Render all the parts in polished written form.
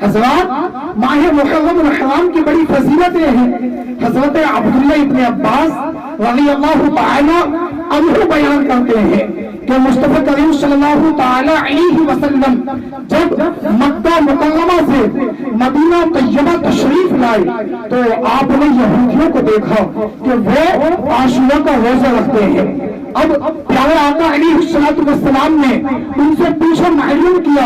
حضرات ماہ محرم الحرام کی بڑی فضیلتیں ہیں۔ حضرت عبداللہ ابن عباس رضی اللہ تعالی عنہ بیان کرتے ہیں کہ مصطفیٰ کریم صلی اللہ تعالی علیہ وسلم جب مکہ مکرمہ سے مدینہ طیبہ تشریف لائے تو آپ نے یہودیوں کو دیکھا کہ وہ عاشورہ کا روزہ رکھتے ہیں۔ اب پیارے آقا علیہ السلام نے ان سے پوچھا، معلوم کیا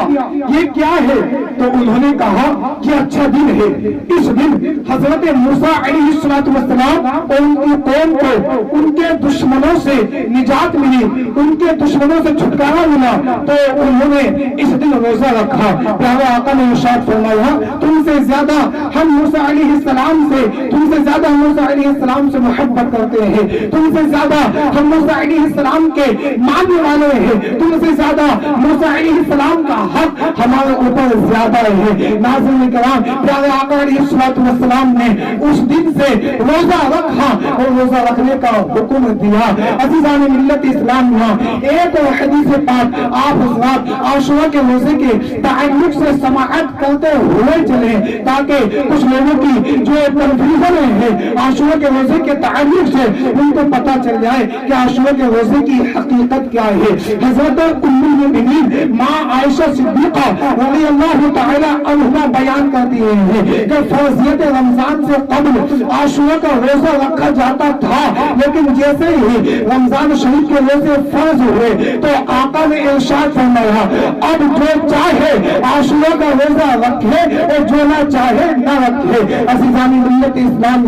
یہ کیا ہے؟ تو انہوں نے کہا کہ اچھا دن ہے، اس دن حضرت موسیٰ علیہ السلام اور ان کی قوم کو ان کے دشمنوں سے نجات ملی، ان کے دشمنوں سے چھٹکارا ملا، تو انہوں نے اس دن روزہ رکھا۔ پیارے آقا نے ارشاد فرمایا، تم سے زیادہ ہم موسیٰ علیہ السلام سے، تم سے زیادہ موسیٰ علیہ السلام سے محبت کرتے ہیں، تم سے زیادہ ہم موسیٰ علیہ السلام کے ماننے والے ہیں، تم سے زیادہ موسیٰ علیہ السلام کا حق ہمارے اوپر زیادہ ہے۔ ناظرین کرام، پیارے آقا علیہ السلام نے اس دن سے روزہ رکھا اور روزہ رکھنے کا حکم دیا۔ عزیزان ملت اسلام، ایک اور حدیث پاک آپ حضرات عاشورہ کے روزے کے تعلق سے سماعت کرتے ہوئے چلیں تاکہ کچھ لوگوں کی جو کنفیوژن ہے عاشورہ کے روزے کے تعلق سے ان کو پتہ چل جائے کہ عاشورہ کے روزے کی حقیقت کیا ہے۔ حضرت ام المؤمنین ماں عائشہ صدیقہ رضی اللہ تعالی عنہا بیان کرتی ہیں کہ فرضیت رمضان سے قبل عاشورہ کا روزہ رکھا جاتا تھا، لیکن جیسے ہی رمضان شریف کے روزے فرض ہوئے تو آقا نے ارشاد فرمایا، اب جو چاہے عاشورہ کا روزہ رکھے اور جو نہ چاہے نہ رکھے۔ عزیزان ملت اسلام،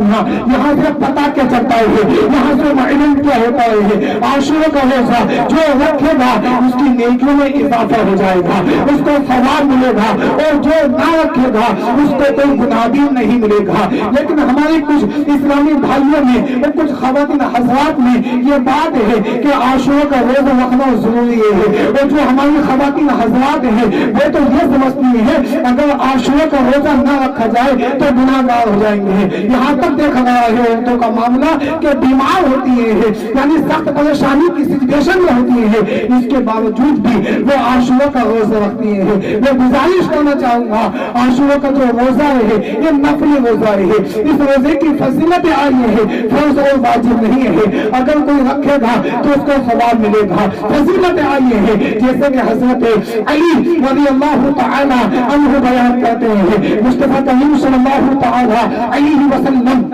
یہاں سے پتہ کیا چلتا ہے، یہاں سے معلوم کیا ہوتا ہے، عاشورہ کا روزہ جو رکھے گا اس کی نیکیوں میں اضافہ ہو جائے گا، اس کو ثواب ملے گا، اور جو نہ رکھے گا اس کو کوئی گناہ بھی نہیں ملے گا۔ لیکن ہمارے کچھ اسلامی بھائیوں میں اور کچھ خواتین حضرات میں یہ بات ہے کہ عاشورہ کا روزہ رکھنا ضروری ہے، اور جو ہماری خواتین حضرات ہیں وہ تو یہ سمجھتی ہیں اگر عاشورہ کا روزہ نہ رکھا جائے تو گناہ گار ہو جائیں گے۔ یہاں تک دیکھا گیا ہے عورتوں کا معاملہ کہ بیمار ہوتی ہے، یعنی سخت پریشانی کی سچویشن میں ہوتی ہے، اس کے باوجود بھی وہ عاشورہ کا روزہ رکھتی ہیں۔ میں گزارش کرنا چاہوں گا، عاشورہ کا جو روزہ ہے یہ نفلی روزہ ہے، اس روزے کی فضیلتیں آئی ہے، فرض اور واجب نہیں ہے، اگر کوئی رکھے گا تو اس کو ثواب ملے گا۔ فضیلتیں آئی ہے جیسے کہ حضرت علی رضی اللہ تعالی عنہ بیان کرتے ہیں، مصطفیٰ کریم صلی اللہ تعالی علیہ وسلم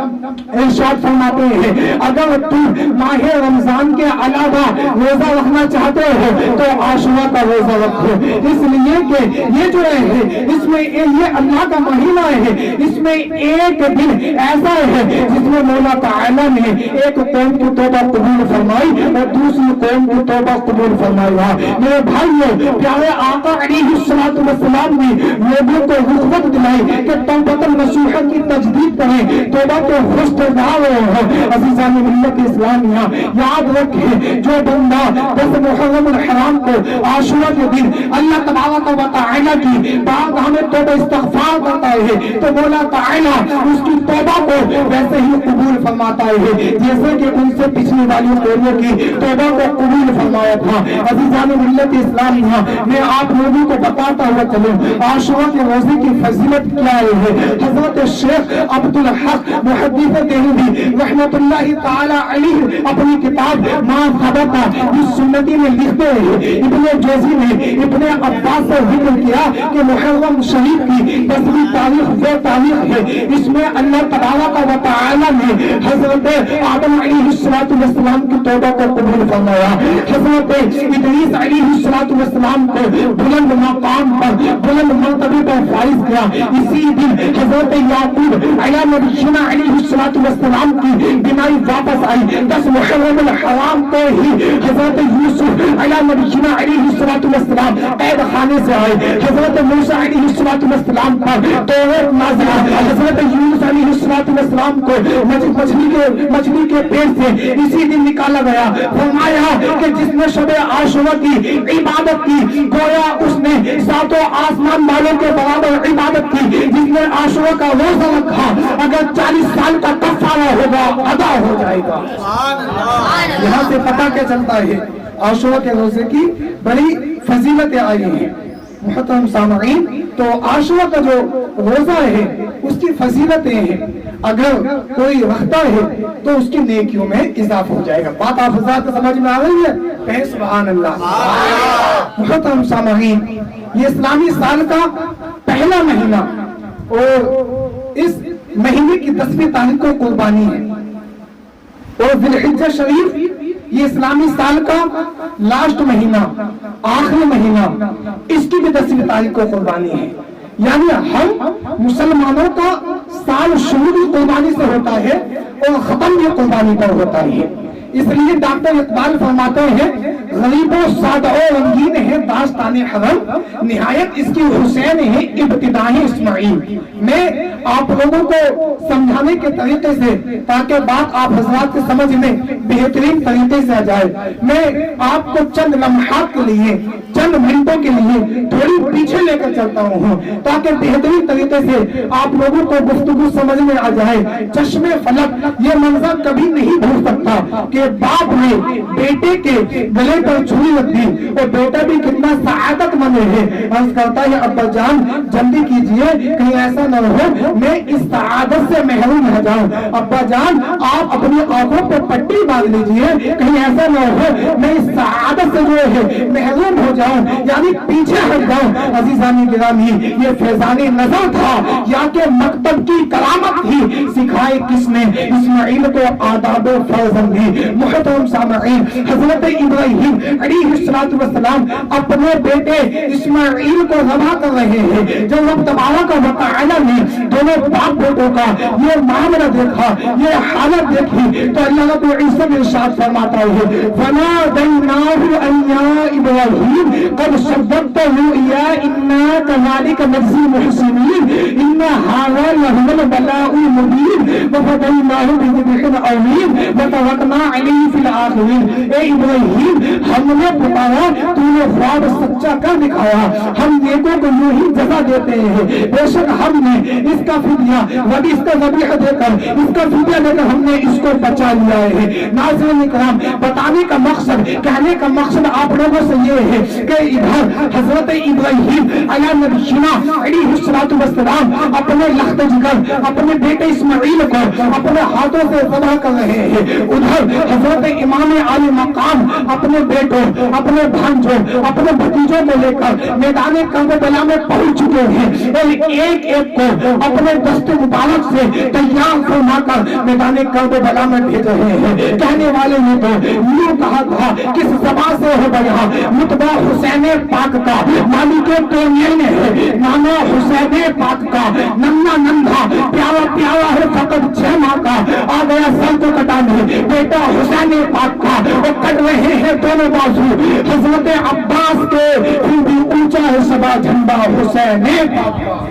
ارشاد فرماتے ہیں، اگر تم ماہ رمضان کے علاوہ روزہ رکھنا چاہتے ہو تو عاشورہ کا روزہ رکھو، اس لیے کہ یہ جو ہے اس میں یہ اللہ کا مہینہ ہے، اس میں ایک دن ایسا ہے جس میں مولا تعالی نے ایک قوم کی توبہ قبول فرمائی اور دوسری قوم کی توبہ قبول فرمایا۔ میرے بھائیو، پیارے آقا علیہ السلام نے لوگوں کو رغبت دلائی کہ توبۃ نصوحہ کی تجدید کریں، توبہ کے ہوشیار ہو۔ عزیزان ملت اسلامیہ، یاد رکھیں جو بندہ 10 محرم الحرام کو عاشورہ کے دن اللہ تبارک و تعالی کی بارگاہ میں توبہ استغفار کرتا ہے تو مولا تعالی اس کی توبہ کو ویسے ہی قبول فرماتا ہے جیسے کہ ان سے پچھلی والی قوموں کی توبہ کو قبول فرمایا تھا۔ عزیزان ملت اسلامیہ، میں آپ لوگوں کو بتاتا ہوا چلوں عاشورہ کے روزے کی فضیلت کیا ہے۔ حضرت شیخ عبدالحق محدث دہلوی رحمۃ اللہ تعالی علیہ اپنی کتاب ما ثبت بالسنتی میں لکھتے ہیں، ابن جوزی نے ابن عباس سے ذکر کیا کہ محرم شریف کی 10ویں تاریخ وہ تاریخ ہے اس میں اللہ تبارک و تعالی نے حضرت آدم علیہ السلام کی توبہ کو قبول فرمایا، حضرت ادریس علیہ السلام کو بلند مقام پر بلند مرتبے پر فائز کیا۔ اسی دن حضرت یعقوب علیہ نبینا علیہ السلام کی بینائی واپس آئی۔ 10 محرم الحرام کو ہی حضرت یوسف علیہ نبینا علیہ السلام قید خانے سے آئے، حضرت موسیٰ علیہ السلام پر توراۃ نازل، حضرت یونس علیہ السلام کو مچھلی کے پیٹ سے اسی دن نکالا گیا۔ فرمایا کہ جس نے شب عاشورہ کی عبادت کی گویا اس نے 7 آسمان والوں کے برابر عبادت کی، جس نے عاشورہ کا روزہ رکھا اگر 40 سال کا کفارہ ہوگا ادا ہو جائے گا۔ یہاں سے پتہ کیا چلتا ہے عاشورہ کے روزے کی بڑی فضیلتیں آئی ہیں۔ محترم سامعین، تو عاشورہ کا جو روزہ ہے اس کی فضیلتیں ہیں، اگر کوئی رکھتا ہے تو اس کی نیکیوں میں اضافہ ہو جائے گا۔ بات آپ حضرات کو سمجھ میں آ رہی ہے؟ کہیں سبحان اللہ۔ محترم سامعین، یہ اسلامی سال کا پہلا مہینہ اور اس مہینے کی 10ویں تاریخ کو قربانی ہے، اور ذی الحجہ شریف یہ اسلامی سال کا لاسٹ مہینہ، آخری مہینہ، اس کی بھی 10ویں تاریخ کو قربانی ہے۔ یعنی ہم مسلمانوں کا سال شروع بھی قربانی سے ہوتا ہے اور ختم بھی قربانی پر ہوتا ہے۔ اس لیے ڈاکٹر اقبال فرماتے ہیں، غریب و سادہ و رنگین ہے داستان حرم، نہایت اس کی حسین ہے ابتدائی اسماعیل۔ میں آپ لوگوں کو سمجھانے کے طریقے سے، تاکہ بات آپ حضرات کے سمجھ میں بہترین طریقے سے آ جائے، میں آپ کو چند لمحات کے لیے، چند منٹوں کے لیے تھوڑی پیچھے لے کر چلتا ہوں، تاکہ بہترین طریقے سے آپ لوگوں کو گفتگو سمجھ میں آ جائے۔ چشم فلک یہ منظر کبھی نہیں بھول سکتا کہ باپ نے بیٹے کے گلے پر چھری رکھ دی، اور بیٹا بھی کتنا سعادت مند ہے، عرض کرتا ہے ابا جان جلدی کیجئے کہیں ایسا نہ ہو میں اس سعادت سے محروم رہ جاؤں، ابا جان آپ اپنی آنکھوں پہ پٹی باندھ لیجئے کہیں ایسا نہ ہو میں اس سعادت سے جو ہے محروم ہو جاؤں، یعنی پیچھے ہٹ جاؤں۔ عزیزانی گرامی، یہ فیضانی نظر تھا یا کہ مکتب کی کرامت تھی؟ سکھائے کس نے اسماعیل کو آداب و فرزندی؟ محترم سامعین، حضرت ابراہیم علیہ السلام اپنے بیٹے اسماعیل کو ذبح کر رہے ہیں۔ جب رب تبارک و تعالی نے دونوں باپ بیٹوں کا یہ معاملہ دیکھا، یہ حالت دیکھی، تو اللہ رب العزت ارشاد فرماتا ہے فَنَادَيْنَاهُ أَن يَا إِبْرَاهِيمُ قَدْ صَدَّقْتَ الرُّؤْيَا إِنَّا كَذَلِكَ نَجْزِي الْمُحْسِنِينَ إِنَّ هَذَا لَهُوَ الْبَلَاءُ الْمُبِينُ وَفَدَيْنَاهُ بِذِبْحٍ عَظِيمٍ وَتَرَكْنَا عَلَيْهِ فِي الْآخِرِينَ۔ اے ابراہیم، ہم نے بتایا تو نے خواب سچا کر دکھایا، ہم نیکوں کو یوں ہی جزا دیتے ہیں، بے شک ہم نے اس کا فدیہ اس کا ذبیحہ دے کر، اس کا فدیہ دے کر ہم نے اس کو بچا لیا ہے۔ ناظرین اکرام، بتانے کا مقصد، کہنے کا مقصد آپ لوگوں سے یہ ہے کہ ادھر حضرت ابراہیم علیہ نبینا علیہ السلام اپنے لخت جگر اپنے بیٹے اسماعیل کو اپنے ہاتھوں سے ذبح کر رہے ہیں، ادھر حضرت امام عالی مقام اپنے بیٹوں، اپنے بھانجوں، اپنے بھتیجوں کو لے کر میدان کربلا میں پہنچ چکے ہیں، ایک ایک کو اپنے دست مبارک سے تیار فرما کر میدان کربلا میں بھیج رہے ہیں۔ کہنے والے نے تو یوں کہا تھا، کس زبان سے ہو گیا متبع حسین پاک کا مالک کونین ہے، نانا حسین پاک کا ننا نندھا پیارا پیارا ہے فقط 6 ماہ کا، آ گیا سر کو کٹانے بیٹا حسین پاک کا، وہ کٹ رہے ہیں دونوں بازو حضرت عباس کے، پھر بھی اونچا ہے سبا جھنڈا حسین پاک کا۔